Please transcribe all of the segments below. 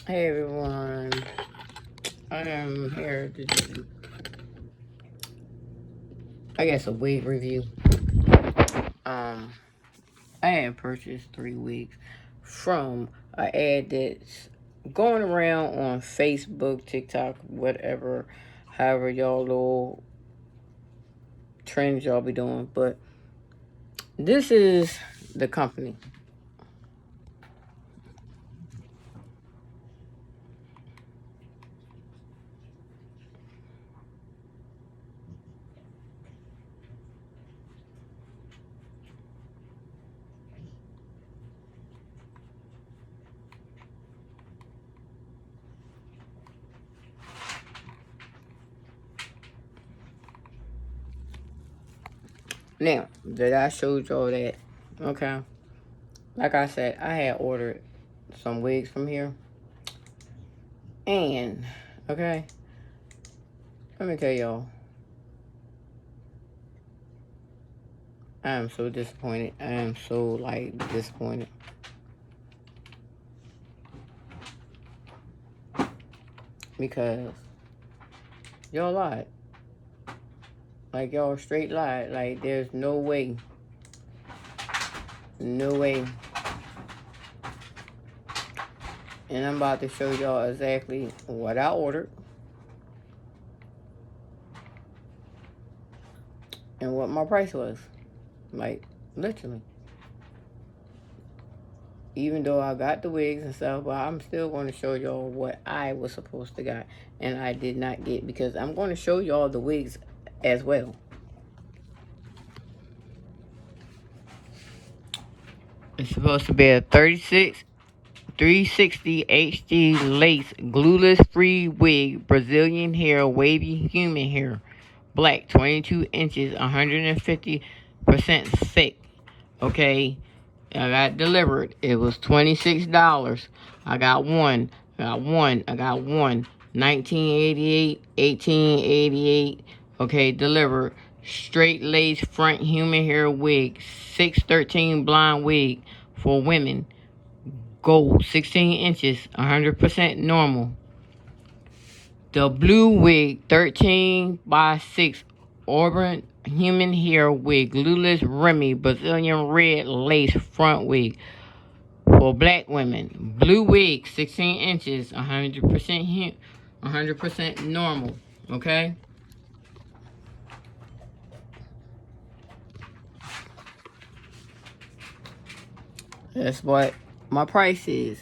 Hey everyone, I am here to do, I guess, a wig review. I had purchased 3 wigs from an ad that's going around on Facebook, TikTok, whatever, however y'all little trends y'all be doing. But this is the company. Now that I showed y'all that, okay, like I said, I had ordered some wigs from here, and okay, let me tell y'all, I am so disappointed. I am so disappointed. Because y'all lied. Like y'all straight lied. Like there's no way. No way. And I'm about to show y'all exactly what I ordered. And what my price was. Like, literally. Even though I got the wigs and stuff, but I'm still going to show y'all what I was supposed to get. And I did not get, because I'm going to show y'all the wigs as well. It's supposed to be a 360 HD lace glueless free wig, Brazilian hair, wavy human hair, black, 22 inches, 150% thick. Okay, I got delivered. It was $26. I got one. I got one. 1988, 1888. Okay, delivered. Straight lace front human hair wig, 613 blonde wig for women. Gold, 16 inches, 100% normal. The blue wig, 13 by 6 auburn human hair wig, glueless Remy Brazilian red lace front wig for black women. Blue wig, 16 inches, 100% normal. Okay? That's what my price is.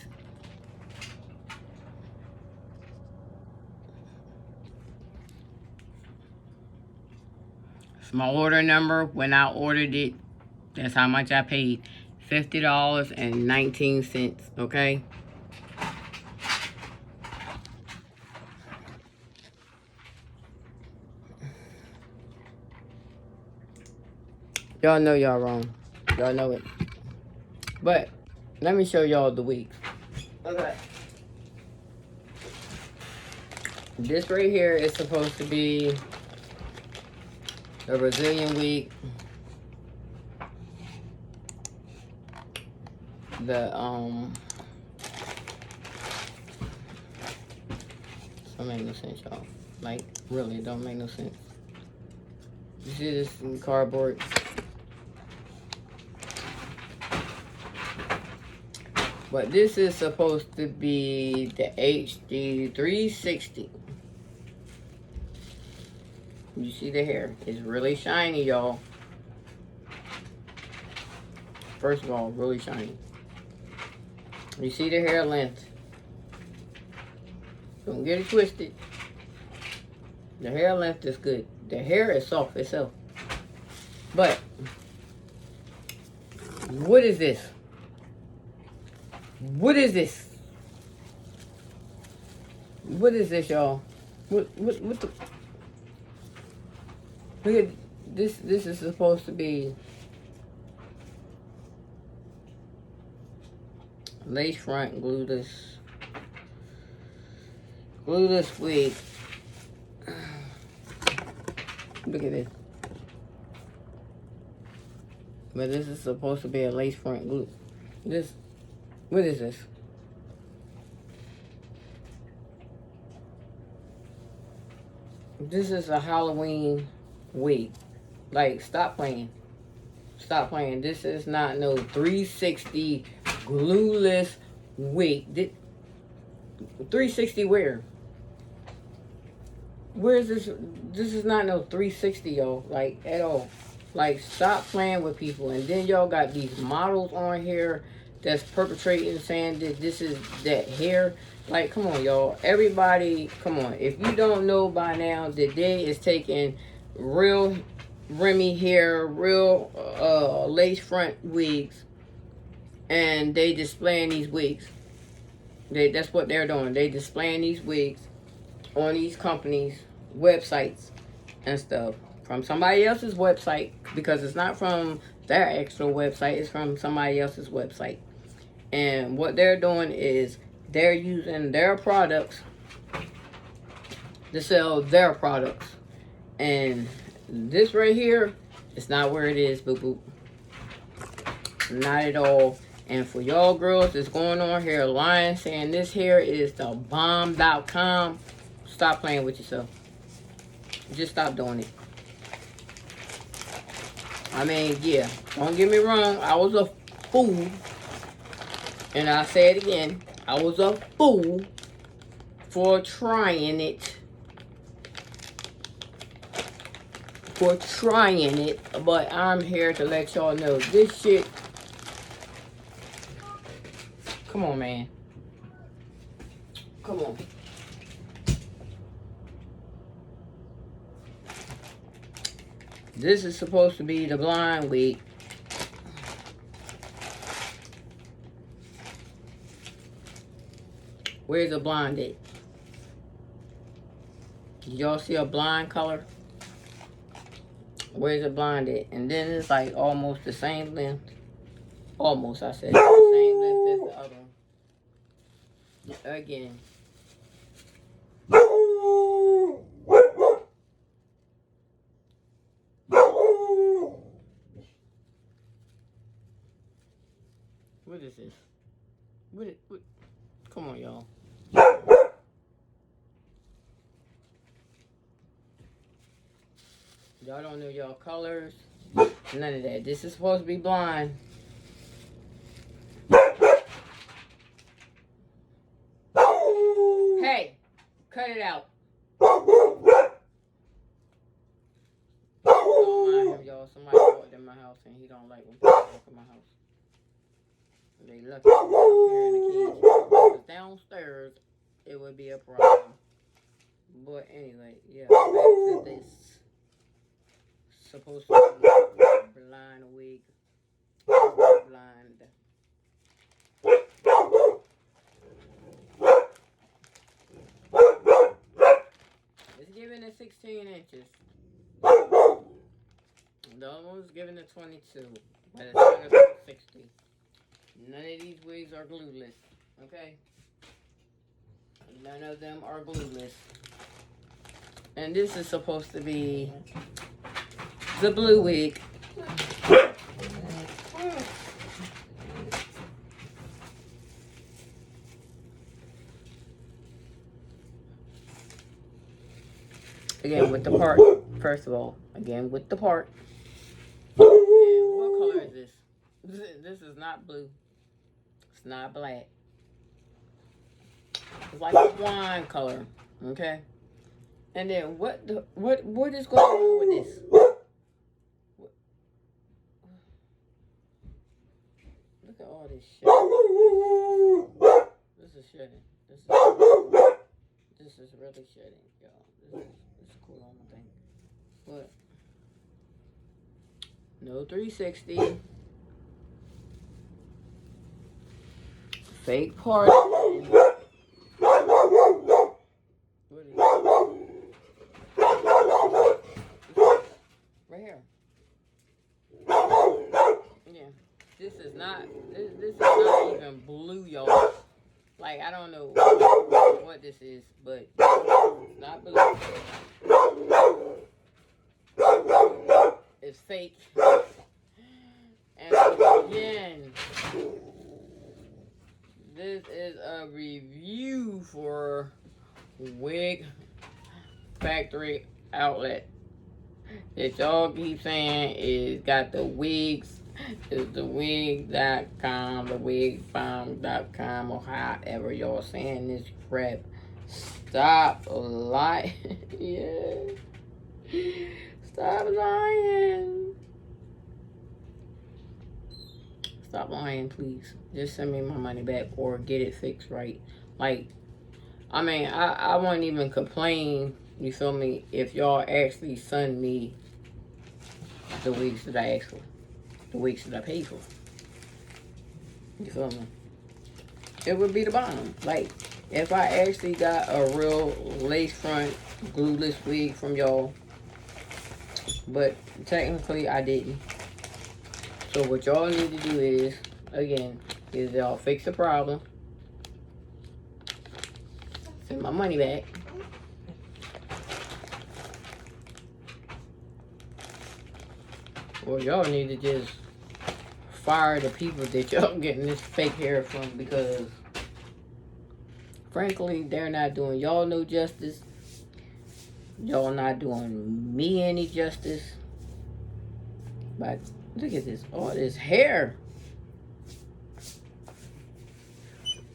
It's my order number. When I ordered it, that's how much I paid. $50.19. Okay? Y'all know y'all wrong. Y'all know it. But let me show y'all the wigs. Okay. This right here is supposed to be a Brazilian wig. The don't make no sense, y'all. Like, really, it don't make no sense. You see this in cardboard? But this is supposed to be the HD 360. You see the hair? It's really shiny, y'all. First of all, really shiny. You see the hair length? Don't get it twisted. The hair length is good. The hair is soft itself. But what is this? What is this? What is this, y'all? What the? Look at this. This is supposed to be lace front glueless wig. Look at this. But this is supposed to be a lace front glue. This, what is this? This is a Halloween wig. Like, stop playing. Stop playing. This is not no 360 glueless wig. 360 where? Where is this? This is not no 360, y'all. Like, at all. Like, stop playing with people. And then y'all got these models on here that's perpetrating, saying that this is that hair. Like, come on, y'all. Everybody, come on. If you don't know by now that they is taking real Remy hair, real lace front wigs, and they displaying these wigs. That's what they're doing. They displaying these wigs on these companies' websites and stuff from somebody else's website, because it's not from their actual website, it's from somebody else's website. And what they're doing is they're using their products to sell their products. And this right here, it's not where it is, boo boo. Not at all. And for y'all girls that's going on here lying, saying this hair is the bomb.com, stop playing with yourself. Just stop doing it. I mean, yeah, don't get me wrong, I was a fool. And I say it again, I was a fool for trying it. But I'm here to let y'all know this shit. Come on, man. Come on. This is supposed to be the blind wig. Where's the blind at? Did y'all see a blind color? Where's the blind at? And then it's like almost the same length. Almost, I said. The same length as the other one. Again. What is this? What? Come on, y'all. Y'all don't know y'all colors. None of that. This is supposed to be blind. Hey, cut it out. Don't mind him, y'all. Somebody walked in my house and he don't like when people walk in my house. They lucky up here in the cage. Because downstairs, it would be a problem. But anyway, yeah, back to this. Supposed to be blind wig. Blind. It's giving it 16 inches. The other one's giving it 22. But it's gonna be 60. None of these wigs are glueless. Okay? None of them are glueless. And this is supposed to be the blue wig. Again, with the part. First of all, again, with the part. And what color is this? This is not blue. It's not black. It's like a wine color. Okay? And then what is going on with this? Look at all this shit. This is shedding. This is really shedding, y'all. This is cool on the thing. But no 360. Fake part. What is it? Right here. Yeah. This is not even blue, y'all. Like, I don't know what this is, but it's not blue. It's fake. And again, this is a review for Wig Factory outlet that y'all keep saying is got the wigs. Is the wig.com, the wigfarm.com, or however y'all saying this crap. Stop lying. Yeah. Stop lying. Stop lying, please. Just send me my money back or get it fixed right. Like, I mean, I won't even complain, you feel me, if y'all actually send me the wigs that I asked for. The wigs that I paid for. You feel me? It would be the bottom. Like, if I actually got a real lace front, glueless wig from y'all, but technically I didn't. So what y'all need to do is, again, is y'all fix the problem. Send my money back. Or y'all need to just fire the people that y'all getting this fake hair from, because frankly, they're not doing y'all no justice. Y'all not doing me any justice. But look at this, all this hair.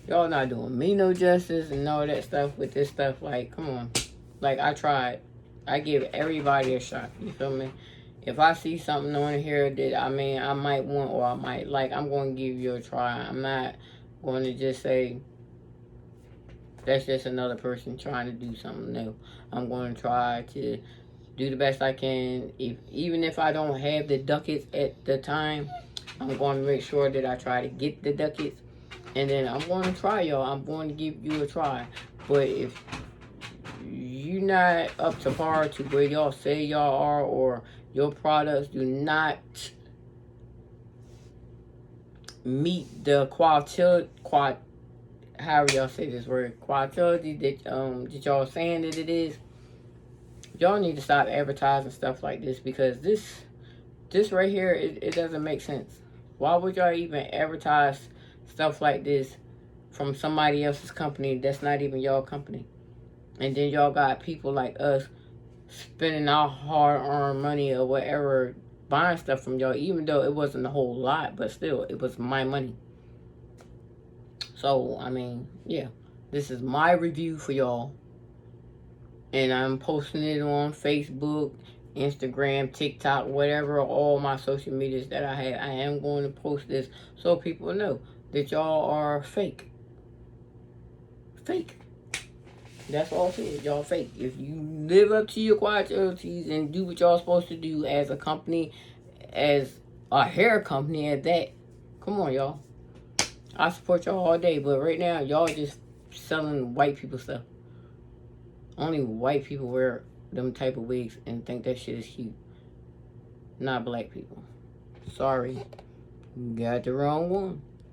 Y'all not doing me no justice and all that stuff with this stuff. Like, come on. Like, I tried. I give everybody a shot. You feel me? If I see something on here that, I mean, I might want or I might like, I'm going to give you a try. I'm not going to just say, that's just another person trying to do something new. I'm going to try to do the best I can. Even if I don't have the ducats at the time, I'm going to make sure that I try to get the ducats. And then I'm going to try, y'all. I'm going to give you a try. But if you're not up to par to where y'all say y'all are, or your products do not meet the however y'all say this word, quality that y'all saying that it is, y'all need to stop advertising stuff like this, because this right here, it doesn't make sense. Why would y'all even advertise stuff like this from somebody else's company that's not even y'all company? And then y'all got people like us spending our hard-earned money or whatever buying stuff from y'all, even though it wasn't a whole lot, but still, it was my money. So, I mean, yeah, this is my review for y'all. And I'm posting it on Facebook, Instagram, TikTok, whatever, all my social medias that I have. I am going to post this so people know that y'all are fake. Fake. That's all it is. Y'all fake. If you live up to your qualities and do what y'all supposed to do as a company, as a hair company at that, come on, y'all. I support y'all all day, but right now, y'all just selling white people stuff. Only white people wear them type of wigs and think that shit is cute. Not black people. Sorry. Got the wrong one.